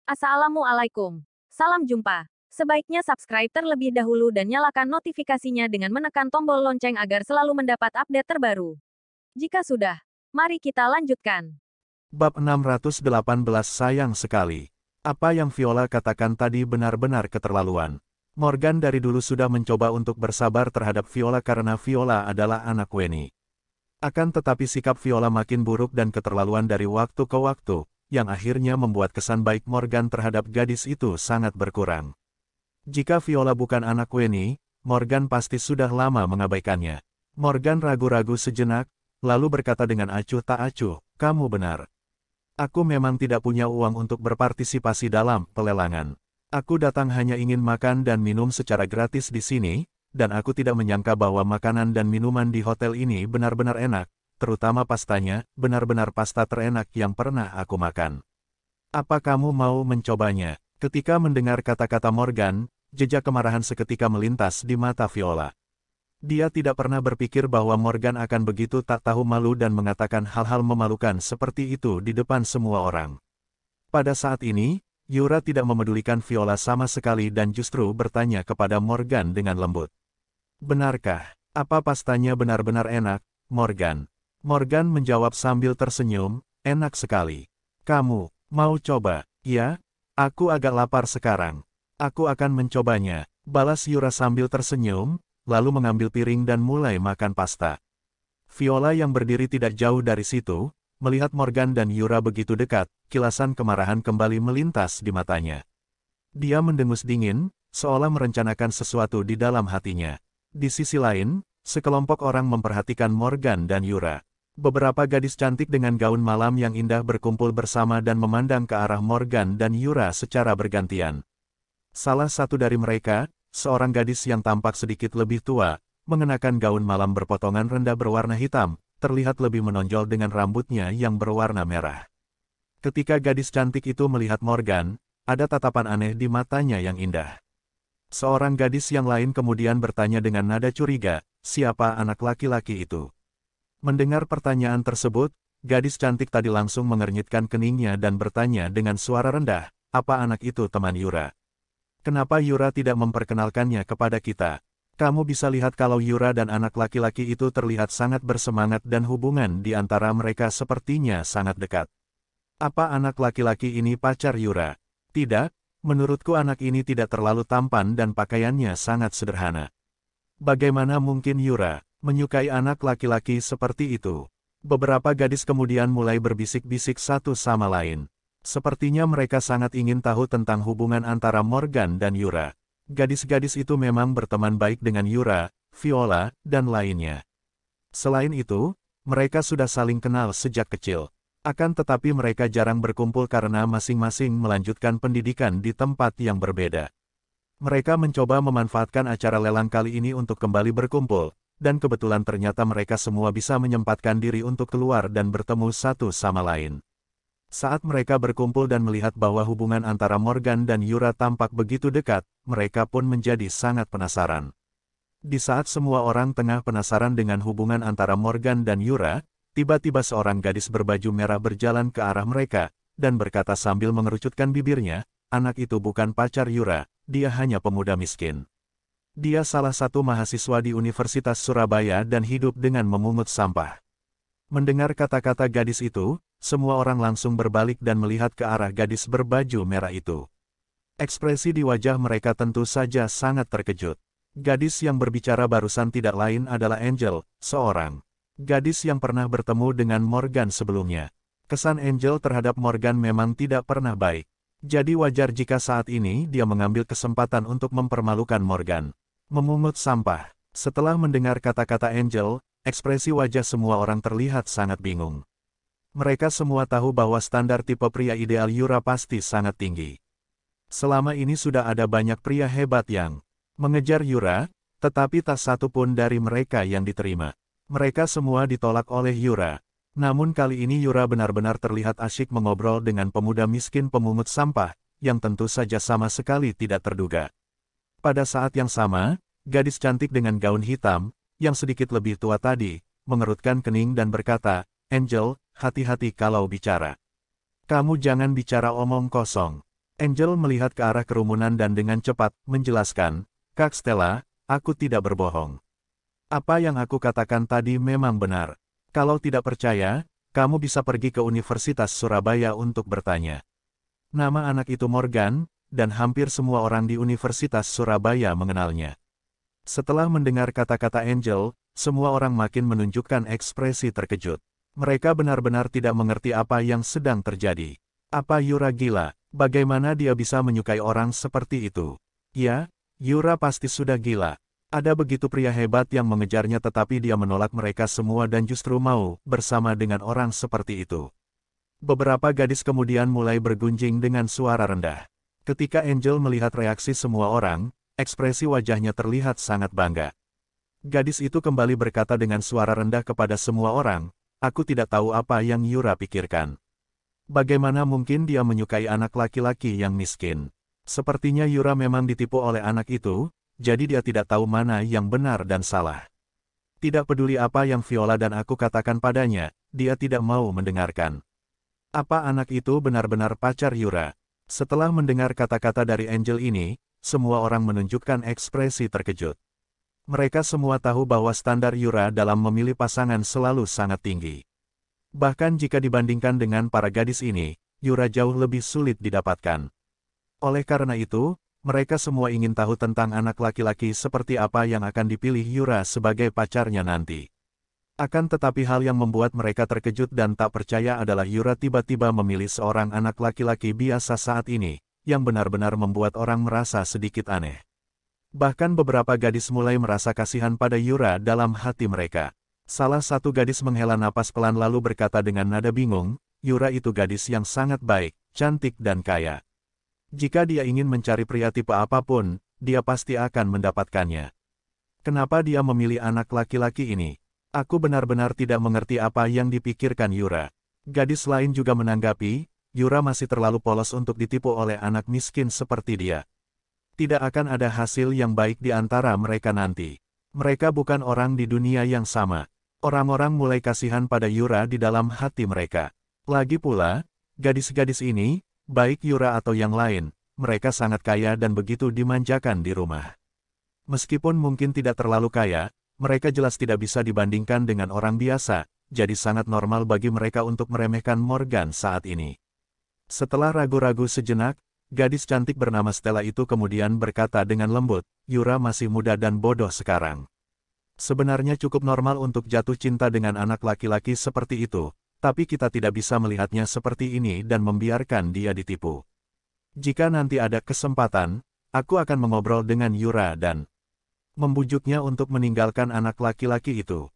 Assalamualaikum. Salam jumpa. Sebaiknya subscribe terlebih dahulu dan nyalakan notifikasinya dengan menekan tombol lonceng agar selalu mendapat update terbaru. Jika sudah, mari kita lanjutkan. Bab 618 sayang sekali. Apa yang Viola katakan tadi benar-benar keterlaluan. Morgan dari dulu sudah mencoba untuk bersabar terhadap Viola karena Viola adalah anak Weni. Akan tetapi sikap Viola makin buruk dan keterlaluan dari waktu ke waktu, yang akhirnya membuat kesan baik Morgan terhadap gadis itu sangat berkurang. Jika Viola bukan anak Weni, Morgan pasti sudah lama mengabaikannya. Morgan ragu-ragu sejenak, lalu berkata dengan acuh tak acuh, "Kamu benar. Aku memang tidak punya uang untuk berpartisipasi dalam pelelangan. Aku datang hanya ingin makan dan minum secara gratis di sini, dan aku tidak menyangka bahwa makanan dan minuman di hotel ini benar-benar enak, terutama pastanya, benar-benar pasta terenak yang pernah aku makan. Apa kamu mau mencobanya?" Ketika mendengar kata-kata Morgan, jejak kemarahan seketika melintas di mata Viola. Dia tidak pernah berpikir bahwa Morgan akan begitu tak tahu malu dan mengatakan hal-hal memalukan seperti itu di depan semua orang. Pada saat ini, Yura tidak memedulikan Viola sama sekali dan justru bertanya kepada Morgan dengan lembut. "Benarkah? Apa pastanya benar-benar enak, Morgan?" Morgan menjawab sambil tersenyum, "Enak sekali. Kamu mau coba?" "Ya, aku agak lapar sekarang. Aku akan mencobanya," balas Yura sambil tersenyum, lalu mengambil piring dan mulai makan pasta. Viola yang berdiri tidak jauh dari situ, melihat Morgan dan Yura begitu dekat, kilasan kemarahan kembali melintas di matanya. Dia mendengus dingin, seolah merencanakan sesuatu di dalam hatinya. Di sisi lain, sekelompok orang memperhatikan Morgan dan Yura. Beberapa gadis cantik dengan gaun malam yang indah berkumpul bersama dan memandang ke arah Morgan dan Yura secara bergantian. Salah satu dari mereka, seorang gadis yang tampak sedikit lebih tua, mengenakan gaun malam berpotongan rendah berwarna hitam, terlihat lebih menonjol dengan rambutnya yang berwarna merah. Ketika gadis cantik itu melihat Morgan, ada tatapan aneh di matanya yang indah. Seorang gadis yang lain kemudian bertanya dengan nada curiga, "Siapa anak laki-laki itu?" Mendengar pertanyaan tersebut, gadis cantik tadi langsung mengernyitkan keningnya dan bertanya dengan suara rendah, "Apa anak itu teman Yura? Kenapa Yura tidak memperkenalkannya kepada kita?" Kamu bisa lihat kalau Yura dan anak laki-laki itu terlihat sangat bersemangat dan hubungan di antara mereka sepertinya sangat dekat. Apa anak laki-laki ini pacar Yura? Tidak, menurutku anak ini tidak terlalu tampan dan pakaiannya sangat sederhana. Bagaimana mungkin Yura menyukai anak laki-laki seperti itu? Beberapa gadis kemudian mulai berbisik-bisik satu sama lain. Sepertinya mereka sangat ingin tahu tentang hubungan antara Morgan dan Yura. Gadis-gadis itu memang berteman baik dengan Yura, Viola, dan lainnya. Selain itu, mereka sudah saling kenal sejak kecil. Akan tetapi mereka jarang berkumpul karena masing-masing melanjutkan pendidikan di tempat yang berbeda. Mereka mencoba memanfaatkan acara lelang kali ini untuk kembali berkumpul, dan kebetulan ternyata mereka semua bisa menyempatkan diri untuk keluar dan bertemu satu sama lain. Saat mereka berkumpul dan melihat bahwa hubungan antara Morgan dan Yura tampak begitu dekat, mereka pun menjadi sangat penasaran. Di saat semua orang tengah penasaran dengan hubungan antara Morgan dan Yura, tiba-tiba seorang gadis berbaju merah berjalan ke arah mereka, dan berkata sambil mengerucutkan bibirnya, "Anak itu bukan pacar Yura, dia hanya pemuda miskin. Dia salah satu mahasiswa di Universitas Surabaya dan hidup dengan memungut sampah." Mendengar kata-kata gadis itu, semua orang langsung berbalik dan melihat ke arah gadis berbaju merah itu. Ekspresi di wajah mereka tentu saja sangat terkejut. Gadis yang berbicara barusan tidak lain adalah Angel, seorang gadis yang pernah bertemu dengan Morgan sebelumnya. Kesan Angel terhadap Morgan memang tidak pernah baik. Jadi wajar jika saat ini dia mengambil kesempatan untuk mempermalukan Morgan. Memungut sampah. Setelah mendengar kata-kata Angel, ekspresi wajah semua orang terlihat sangat bingung. Mereka semua tahu bahwa standar tipe pria ideal Yura pasti sangat tinggi. Selama ini sudah ada banyak pria hebat yang mengejar Yura, tetapi tak satu pun dari mereka yang diterima. Mereka semua ditolak oleh Yura. Namun kali ini Yura benar-benar terlihat asyik mengobrol dengan pemuda miskin pemungut sampah, yang tentu saja sama sekali tidak terduga. Pada saat yang sama, gadis cantik dengan gaun hitam, yang sedikit lebih tua tadi, mengerutkan kening dan berkata, "Angel, hati-hati kalau bicara. Kamu jangan bicara omong kosong." Angel melihat ke arah kerumunan dan dengan cepat menjelaskan, Kak Stella, aku tidak berbohong. Apa yang aku katakan tadi memang benar. Kalau tidak percaya, kamu bisa pergi ke Universitas Surabaya untuk bertanya. Nama anak itu Morgan, dan hampir semua orang di Universitas Surabaya mengenalnya. Setelah mendengar kata-kata Angel, semua orang makin menunjukkan ekspresi terkejut. Mereka benar-benar tidak mengerti apa yang sedang terjadi. Apa Yura gila? Bagaimana dia bisa menyukai orang seperti itu? Ya, Yura pasti sudah gila. Ada begitu pria hebat yang mengejarnya tetapi dia menolak mereka semua dan justru mau bersama dengan orang seperti itu. Beberapa gadis kemudian mulai bergunjing dengan suara rendah. Ketika Angel melihat reaksi semua orang, ekspresi wajahnya terlihat sangat bangga. Gadis itu kembali berkata dengan suara rendah kepada semua orang, aku tidak tahu apa yang Yura pikirkan. Bagaimana mungkin dia menyukai anak laki-laki yang miskin? Sepertinya Yura memang ditipu oleh anak itu, jadi dia tidak tahu mana yang benar dan salah. Tidak peduli apa yang Viola dan aku katakan padanya, dia tidak mau mendengarkan. Apa anak itu benar-benar pacar Yura? Setelah mendengar kata-kata dari Angel ini, semua orang menunjukkan ekspresi terkejut. Mereka semua tahu bahwa standar Yura dalam memilih pasangan selalu sangat tinggi. Bahkan jika dibandingkan dengan para gadis ini, Yura jauh lebih sulit didapatkan. Oleh karena itu, mereka semua ingin tahu tentang anak laki-laki seperti apa yang akan dipilih Yura sebagai pacarnya nanti. Akan tetapi hal yang membuat mereka terkejut dan tak percaya adalah Yura tiba-tiba memilih seorang anak laki-laki biasa saat ini, yang benar-benar membuat orang merasa sedikit aneh. Bahkan beberapa gadis mulai merasa kasihan pada Yura dalam hati mereka. Salah satu gadis menghela napas pelan lalu berkata dengan nada bingung, Yura itu gadis yang sangat baik, cantik dan kaya. Jika dia ingin mencari pria tipe apapun, dia pasti akan mendapatkannya. Kenapa dia memilih anak laki-laki ini? Aku benar-benar tidak mengerti apa yang dipikirkan Yura. Gadis lain juga menanggapi, Yura masih terlalu polos untuk ditipu oleh anak miskin seperti dia. Tidak akan ada hasil yang baik di antara mereka nanti. Mereka bukan orang di dunia yang sama. Orang-orang mulai kasihan pada Yura di dalam hati mereka. Lagi pula, gadis-gadis ini, baik Yura atau yang lain, mereka sangat kaya dan begitu dimanjakan di rumah. Meskipun mungkin tidak terlalu kaya, mereka jelas tidak bisa dibandingkan dengan orang biasa, jadi sangat normal bagi mereka untuk meremehkan Morgan saat ini. Setelah ragu-ragu sejenak, gadis cantik bernama Stella itu kemudian berkata dengan lembut, Yura masih muda dan bodoh sekarang. Sebenarnya cukup normal untuk jatuh cinta dengan anak laki-laki seperti itu, tapi kita tidak bisa melihatnya seperti ini dan membiarkan dia ditipu. Jika nanti ada kesempatan, aku akan mengobrol dengan Yura dan membujuknya untuk meninggalkan anak laki-laki itu.